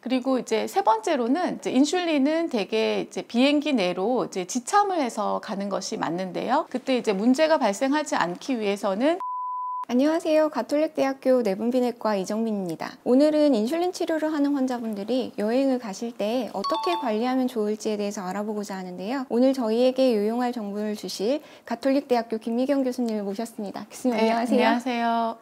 그리고 이제 세 번째로는 이제 인슐린은 대개 이제 비행기 내로 이제 지참을 해서 가는 것이 맞는데요. 그때 이제 문제가 발생하지 않기 위해서는 안녕하세요. 가톨릭대학교 내분비내과 이정민입니다. 오늘은 인슐린 치료를 하는 환자분들이 여행을 가실 때 어떻게 관리하면 좋을지에 대해서 알아보고자 하는데요. 오늘 저희에게 유용할 정보를 주실 가톨릭대학교 김미경 교수님을 모셨습니다. 교수님 안녕하세요. 네, 안녕하세요.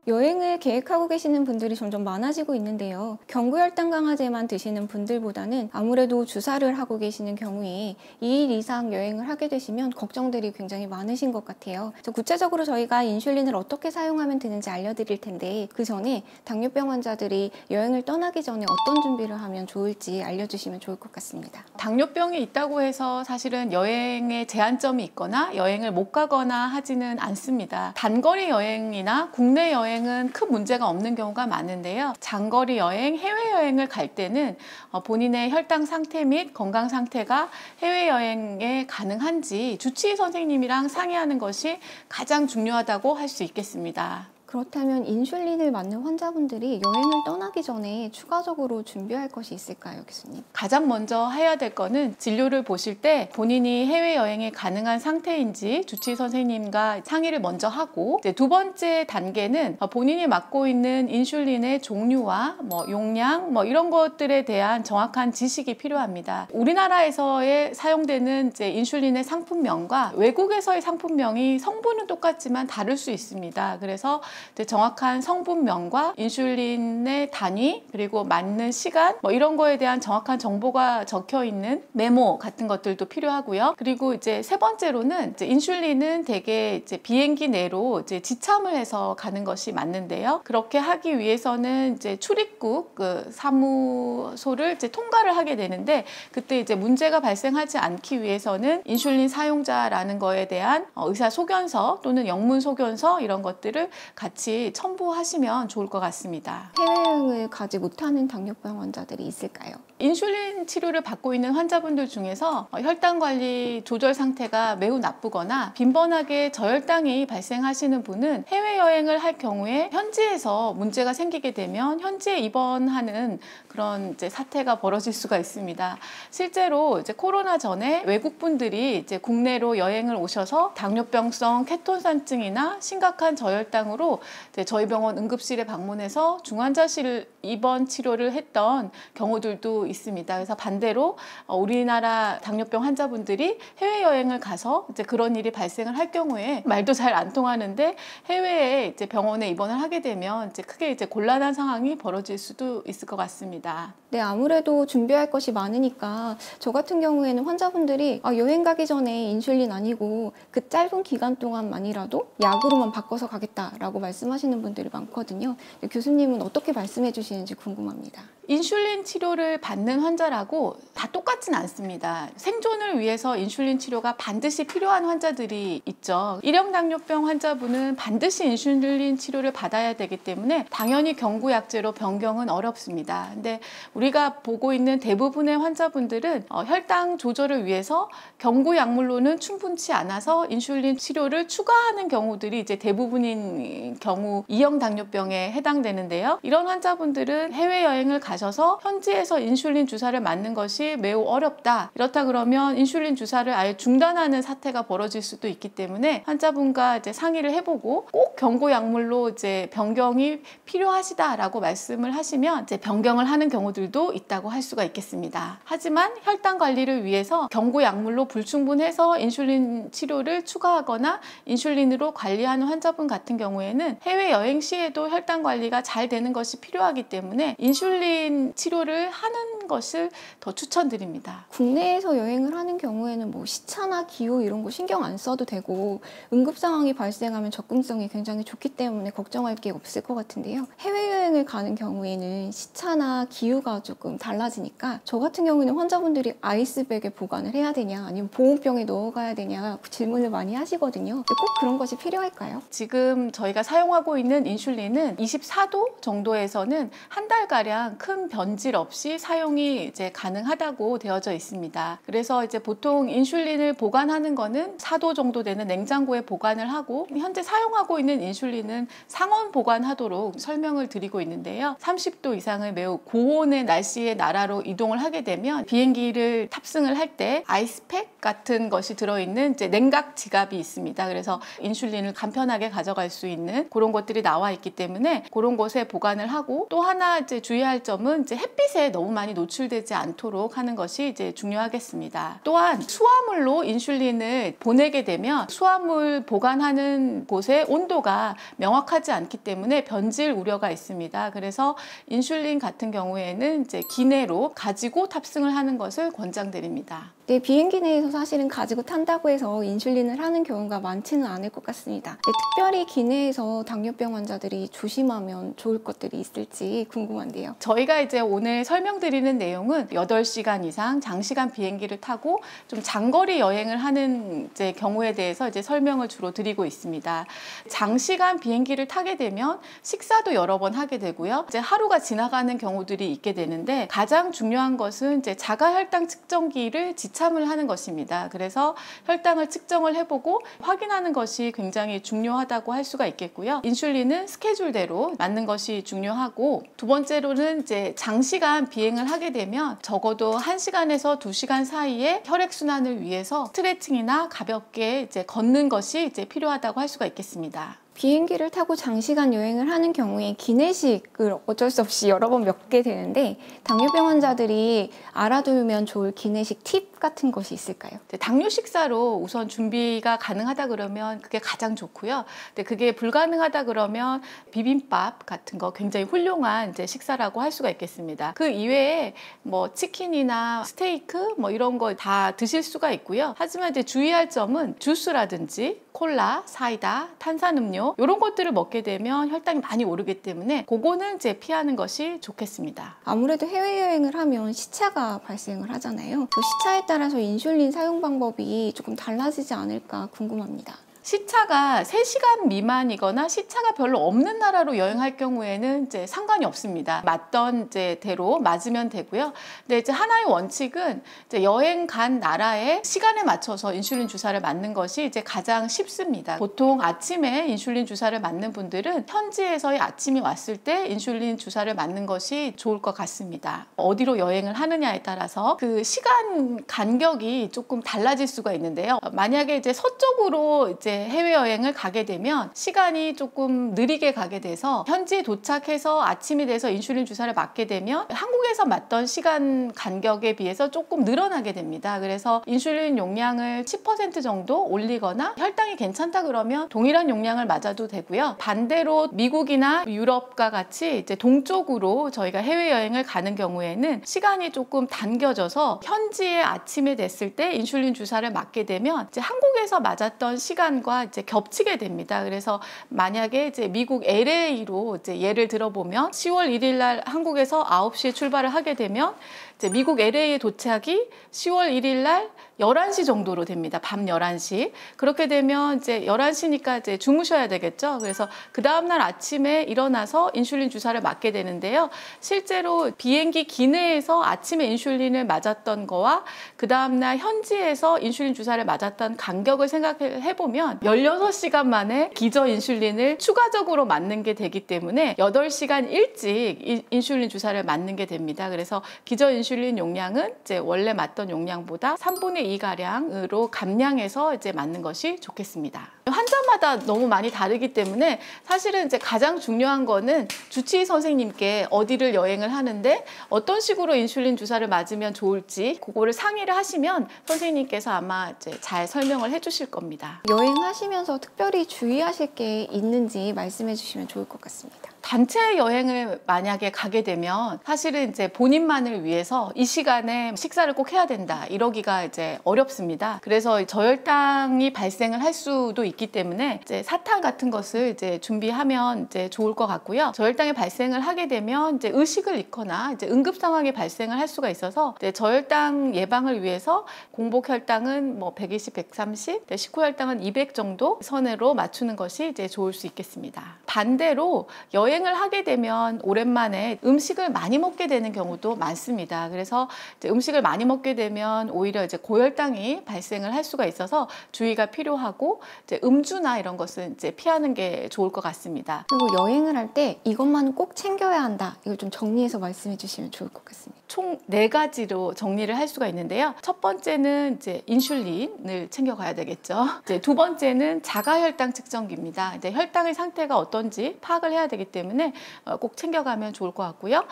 여행을 계획하고 계시는 분들이 점점 많아지고 있는데요. 경구혈당 강화제만 드시는 분들보다는 아무래도 주사를 하고 계시는 경우에 2일 이상 여행을 하게 되시면 걱정들이 굉장히 많으신 것 같아요. 구체적으로 저희가 인슐린을 어떻게 사용하면 되는지 알려드릴 텐데 그 전에 당뇨병 환자들이 여행을 떠나기 전에 어떤 준비를 하면 좋을지 알려주시면 좋을 것 같습니다. 당뇨병이 있다고 해서 사실은 여행에 제한점이 있거나 여행을 못 가거나 하지는 않습니다. 단거리 여행이나 국내 여행은 큰 문제가 없는 경우가 많은데요. 장거리 여행, 해외여행을 갈 때는 본인의 혈당 상태 및 건강 상태가 해외여행에 가능한지 주치의 선생님이랑 상의하는 것이 가장 중요하다고 할 수 있겠습니다. 그렇다면 인슐린을 맞는 환자분들이 여행을 떠나기 전에 추가적으로 준비할 것이 있을까요, 교수님? 가장 먼저 해야 될 거는 진료를 보실 때 본인이 해외여행에 가능한 상태인지 주치의 선생님과 상의를 먼저 하고 이제 두 번째 단계는 본인이 맞고 있는 인슐린의 종류와 용량 이런 것들에 대한 정확한 지식이 필요합니다. 우리나라에서의 사용되는 이제 인슐린의 상품명과 외국에서의 상품명이 성분은 똑같지만 다를 수 있습니다. 그래서 정확한 성분명과 인슐린의 단위 그리고 맞는 시간 이런 거에 대한 정확한 정보가 적혀 있는 메모 같은 것들도 필요하고요. 그리고 이제 세 번째로는 이제 인슐린은 대개 이제 비행기 내로 이제 지참을 해서 가는 것이 맞는데요. 그렇게 하기 위해서는 이제 출입국 사무소를 이제 통과를 하게 되는데 그때 이제 문제가 발생하지 않기 위해서는 인슐린 사용자라는 거에 대한 의사 소견서 또는 영문 소견서 이런 것들을 같이 첨부하시면 좋을 것 같습니다. 해외여행을 가지 못하는 당뇨병 환자들이 있을까요? 인슐린 치료를 받고 있는 환자분들 중에서 혈당 관리 조절 상태가 매우 나쁘거나 빈번하게 저혈당이 발생하시는 분은 해외여행을 할 경우에 현지에서 문제가 생기게 되면 현지에 입원하는 그런 이제 사태가 벌어질 수가 있습니다. 실제로 이제 코로나 전에 외국 분들이 이제 국내로 여행을 오셔서 당뇨병성 케톤산증이나 심각한 저혈당으로 이제 저희 병원 응급실에 방문해서 중환자실 입원 치료를 했던 경우들도 있습니다. 그래서 반대로 우리나라 당뇨병 환자분들이 해외여행을 가서 이제 그런 일이 발생을 할 경우에 말도 잘 안 통하는데 해외에 이제 병원에 입원을 하게 되면 이제 크게 이제 곤란한 상황이 벌어질 수도 있을 것 같습니다. 네, 아무래도 준비할 것이 많으니까 저 같은 경우에는 환자분들이 여행 가기 전에 인슐린 아니고 그 짧은 기간 동안만이라도 약으로만 바꿔서 가겠다라고 말씀하시는 분들이 많거든요. 교수님은 어떻게 말씀해 주시는지 궁금합니다. 인슐린 치료를 받는 환자라고 다 똑같진 않습니다. 생존을 위해서 인슐린 치료가 반드시 필요한 환자들이 있죠. 일형 당뇨병 환자분은 반드시 인슐린 치료를 받아야 되기 때문에 당연히 경구약제로 변경은 어렵습니다. 근데 우리가 보고 있는 대부분의 환자분들은 혈당 조절을 위해서 경구약물로는 충분치 않아서 인슐린 치료를 추가하는 경우들이 이제 대부분인 경우 2형 당뇨병에 해당되는데요. 이런 환자분들은 해외여행을 가셔서 현지에서 인슐린 주사를 맞는 것이 매우 어렵다. 이렇다 그러면 인슐린 주사를 아예 중단하는 사태가 벌어질 수도 있기 때문에 환자분과 이제 상의를 해보고 꼭 경구약물로 이제 변경이 필요하시다라고 말씀을 하시면 이제 변경을 하는 경우들도 있다고 할 수가 있겠습니다. 하지만 혈당 관리를 위해서 경구약물로 불충분해서 인슐린 치료를 추가하거나 인슐린으로 관리하는 환자분 같은 경우에는 해외여행 시에도 혈당 관리가 잘 되는 것이 필요하기 때문에 인슐린 치료를 하는 것을 더 추천드립니다. 국내에서 여행을 하는 경우에는 시차나 기후 이런 거 신경 안 써도 되고 응급 상황이 발생하면 접근성이 굉장히 좋기 때문에 걱정할 게 없을 것 같은데요. 해외여행을 가는 경우에는 시차나 기후가 조금 달라지니까 저 같은 경우는 환자분들이 아이스백에 보관을 해야 되냐 아니면 보온병에 넣어가야 되냐 질문을 많이 하시거든요. 꼭 그런 것이 필요할까요? 지금 저희가 사용하고 있는 인슐린은 24도 정도에서는 한 달가량 큰 변질 없이 사용이 사용이 이제 가능하다고 되어져 있습니다. 그래서 이제 보통 인슐린을 보관하는 거는 4도 정도 되는 냉장고에 보관을 하고, 현재 사용하고 있는 인슐린은 상온 보관하도록 설명을 드리고 있는데요. 30도 이상의 매우 고온의 날씨의 나라로 이동을 하게 되면 비행기를 탑승을 할 때 아이스팩 같은 것이 들어있는 이제 냉각 지갑이 있습니다. 그래서 인슐린을 간편하게 가져갈 수 있는 그런 것들이 나와 있기 때문에 그런 곳에 보관을 하고, 또 하나 이제 주의할 점은 이제 햇빛에 너무 많이 노출되지 않도록 하는 것이 이제 중요하겠습니다. 또한 수화물로 인슐린을 보내게 되면 수화물 보관하는 곳의 온도가 명확하지 않기 때문에 변질 우려가 있습니다. 그래서 인슐린 같은 경우에는 이제 기내로 가지고 탑승을 하는 것을 권장드립니다. 네, 비행기 내에서 사실은 가지고 탄다고 해서 인슐린을 하는 경우가 많지는 않을 것 같습니다. 네, 특별히 기내에서 당뇨병 환자들이 조심하면 좋을 것들이 있을지 궁금한데요. 저희가 이제 오늘 설명드리는 내용은 8시간 이상 장시간 비행기를 타고 좀 장거리 여행을 하는 이제 경우에 대해서 이제 설명을 주로 드리고 있습니다. 장시간 비행기를 타게 되면 식사도 여러 번 하게 되고요. 이제 하루가 지나가는 경우들이 있게 되는데, 가장 중요한 것은 이제 자가혈당 측정기를 지참을 하는 것입니다. 그래서 혈당을 측정을 해보고 확인하는 것이 굉장히 중요하다고 할 수가 있겠고요. 인슐린은 스케줄대로 맞는 것이 중요하고, 두 번째로는 이제 장시간 비행을 하게 되면 적어도 1시간에서 2시간 사이에 혈액순환을 위해서 스트레칭이나 가볍게 이제 걷는 것이 이제 필요하다고 할 수가 있겠습니다. 비행기를 타고 장시간 여행을 하는 경우에 기내식을 어쩔 수 없이 여러 번 먹게 되는데, 당뇨병 환자들이 알아두면 좋을 기내식 팁 같은 것이 있을까요? 당뇨 식사로 우선 준비가 가능하다 그러면 그게 가장 좋고요. 근데 그게 불가능하다 그러면 비빔밥 같은 거 굉장히 훌륭한 이제 식사라고 할 수가 있겠습니다. 그 이외에 뭐 치킨이나 스테이크 뭐 이런 거 다 드실 수가 있고요. 하지만 이제 주의할 점은 주스라든지 콜라, 사이다, 탄산음료 이런 것들을 먹게 되면 혈당이 많이 오르기 때문에 그거는 이제 피하는 것이 좋겠습니다. 아무래도 해외여행을 하면 시차가 발생을 하잖아요. 그 시차에 따라서 인슐린 사용 방법이 조금 달라지지 않을까 궁금합니다. 시차가 3시간 미만이거나 시차가 별로 없는 나라로 여행할 경우에는 이제 상관이 없습니다. 맞던 이제 대로 맞으면 되고요. 근데 이제 하나의 원칙은 이제 여행 간 나라의 시간에 맞춰서 인슐린 주사를 맞는 것이 이제 가장 쉽습니다. 보통 아침에 인슐린 주사를 맞는 분들은 현지에서의 아침이 왔을 때 인슐린 주사를 맞는 것이 좋을 것 같습니다. 어디로 여행을 하느냐에 따라서 그 시간 간격이 조금 달라질 수가 있는데요. 만약에 이제 서쪽으로 이제 해외여행을 가게 되면 시간이 조금 느리게 가게 돼서 현지에 도착해서 아침이 돼서 인슐린 주사를 맞게 되면 한국에서 맞던 시간 간격에 비해서 조금 늘어나게 됩니다. 그래서 인슐린 용량을 10% 정도 올리거나 혈당이 괜찮다 그러면 동일한 용량을 맞아도 되고요. 반대로 미국이나 유럽과 같이 이제 동쪽으로 저희가 해외여행을 가는 경우에는 시간이 조금 당겨져서 현지에 아침에 됐을 때 인슐린 주사를 맞게 되면 이제 한국에서 맞았던 시간과 이제 겹치게 됩니다. 그래서 만약에 이제 미국 LA로 이제 예를 들어보면 10월 1일 날 한국에서 9시에 출발을 하게 되면 이제 미국 LA에 도착이 10월 1일 날 11시 정도로 됩니다. 밤 11시. 그렇게 되면 이제 11시니까 이제 주무셔야 되겠죠. 그래서 그 다음날 아침에 일어나서 인슐린 주사를 맞게 되는데요. 실제로 비행기 기내에서 아침에 인슐린을 맞았던 거와 그 다음날 현지에서 인슐린 주사를 맞았던 간격을 생각해 보면 16시간 만에 기저 인슐린을 추가적으로 맞는 게 되기 때문에 8시간 일찍 인슐린 주사를 맞는 게 됩니다. 그래서 기저 인슐린 용량은 이제 원래 맞던 용량보다 3분의 2가량으로 감량해서 이제 맞는 것이 좋겠습니다. 환자마다 너무 많이 다르기 때문에 사실은 이제 가장 중요한 거는 주치의 선생님께 어디를 여행을 하는데 어떤 식으로 인슐린 주사를 맞으면 좋을지 그거를 상의를 하시면 선생님께서 아마 이제 잘 설명을 해주실 겁니다. 여행하시면서 특별히 주의하실 게 있는지 말씀해 주시면 좋을 것 같습니다. 단체 여행을 만약에 가게 되면 사실은 이제 본인만을 위해서 이 시간에 식사를 꼭 해야 된다 이러기가 이제 어렵습니다. 그래서 저혈당이 발생을 할 수도 있고 있기 때문에 이제 사탕 같은 것을 이제 준비하면 이제 좋을 것 같고요. 저혈당이 발생을 하게 되면 이제 의식을 잃거나 이제 응급 상황이 발생을 할 수가 있어서 이제 저혈당 예방을 위해서 공복 혈당은 뭐 120, 130, 식후 혈당은 200 정도 선으로 맞추는 것이 이제 좋을 수 있겠습니다. 반대로 여행을 하게 되면 오랜만에 음식을 많이 먹게 되는 경우도 많습니다. 그래서 이제 음식을 많이 먹게 되면 오히려 이제 고혈당이 발생을 할 수가 있어서 주의가 필요하고 이제 음주나 이런 것은 이제 피하는 게 좋을 것 같습니다. 그리고 여행을 할 때 이것만은 꼭 챙겨야 한다. 이걸 좀 정리해서 말씀해 주시면 좋을 것 같습니다. 총 4가지로 정리를 할 수가 있는데요. 첫 번째는 이제 인슐린을 챙겨가야 되겠죠. 이제 두 번째는 자가혈당 측정기입니다. 이제 혈당의 상태가 어떤지 파악을 해야 되기 때문에 꼭 챙겨가면 좋을 것 같고요.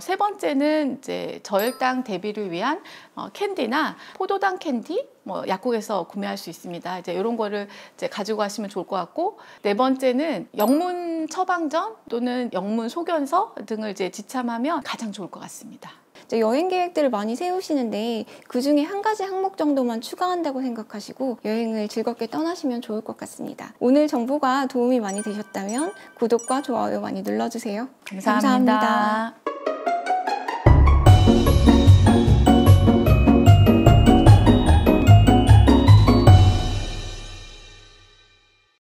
세 번째는 이제 저혈당 대비를 위한 캔디나 포도당 캔디, 뭐 약국에서 구매할 수 있습니다. 이제 이런 거를 이제 가지고 가시면 좋을 것 같고, 네 번째는 영문 처방전 또는 영문 소견서 등을 이제 지참하면 가장 좋을 것 같습니다. 여행 계획들을 많이 세우시는데 그 중에 한 가지 항목 정도만 추가한다고 생각하시고 여행을 즐겁게 떠나시면 좋을 것 같습니다. 오늘 정보가 도움이 많이 되셨다면 구독과 좋아요 많이 눌러주세요. 감사합니다.